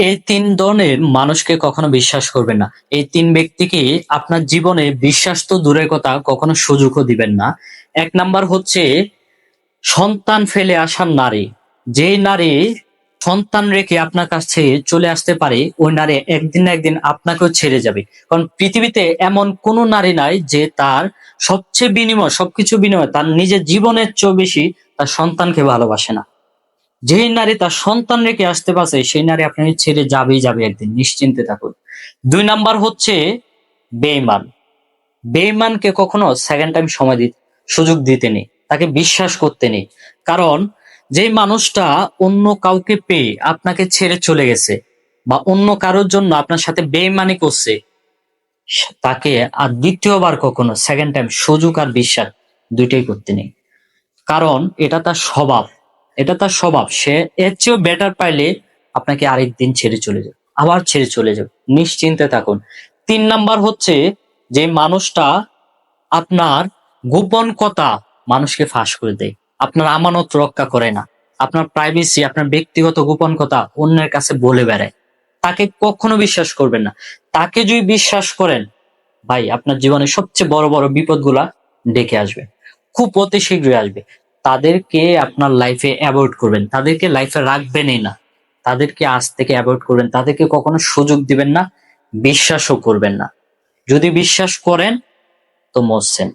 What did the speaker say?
এই ৩ ধরনের মানুষকে কখনো বিশ্বাস করবেন না। এই ৩ ব্যক্তিকে আপনার জীবনে বিশ্বাস তো দূরের কথা কখনো সুযোগও দিবেন না। ১ নাম্বার হচ্ছে সন্তান ফেলে আসা নারী। যেই নারী সন্তান রেখে আপনার কাছে চলে আসতে পারে, ওই নারী একদিন না একদিন আপনাকেও ছেড়ে যাবে। কারণ পৃথিবীতে এমন কোন নারী নাই যে তার সবচেয়ে বিনিময় সবকিছু বিনিময়ে তার নিজের জীবনের চেয়েও বেশি তার সন্তানকে ভালোবাসে না। যেই নারী তার সন্তান রেখে আসতে পারছে সেই নারী আপনাকে ছেড়ে যাবেই যাবে একদিন, নিশ্চিন্তে থাকুন। ২ নাম্বার হচ্ছে বেঈমান। বেঈমানকে কখনো সেকেন্ড টাইম সুযোগ দিতে নেই, তাকে বিশ্বাস করতে নেই। কারণ যেই মানুষটা অন্য কাউকে পেয়ে আপনাকে ছেড়ে চলে গেছে বা অন্য কারোর জন্য আপনার সাথে বেঈমানি করছে, তাকে আর দ্বিতীয়বার কখনো সেকেন্ড টাইম সুযোগ আর বিশ্বাস দুইটাই করতে নেই। কারণ এটা তার স্বভাব, এটা তার স্বভাব। সে এর চেয়েও বেটার পাইলে আপনাকে আরেকদিন ছেড়ে চলে যাবে, আবার ছেড়ে চলে যাবে, নিশ্চিন্তে থাকুন। ৩ নাম্বার হচ্ছে যে মানুষটা আপনার গোপন কথা মানুষকে ফাঁস করে দেয়, আপনার আমানত রক্ষা করে না, আপনার প্রাইভেসি আপনার ব্যক্তিগত গোপন কথা অন্যের কাছে বলে বেড়ায়, তাকে কখনো বিশ্বাস করবেন না। তাকে যদি বিশ্বাস করেন ভাই, আপনার জীবনে সবচেয়ে বড় বড় বিপদগুলা ডেকে আসবে, খুব অতি শীঘ্রই আসবে। তাদেরকে আপনার লাইফে অ্যাভয়েড করবেন, তাদেরকে লাইফে রাখবেনই না, তাদেরকে আজ থেকে অ্যাভয়েড করবেন, তাদেরকে কখনো সুযোগ দিবেন না, বিশ্বাসও করবেন না। যদি বিশ্বাস করেন তো মরছেন।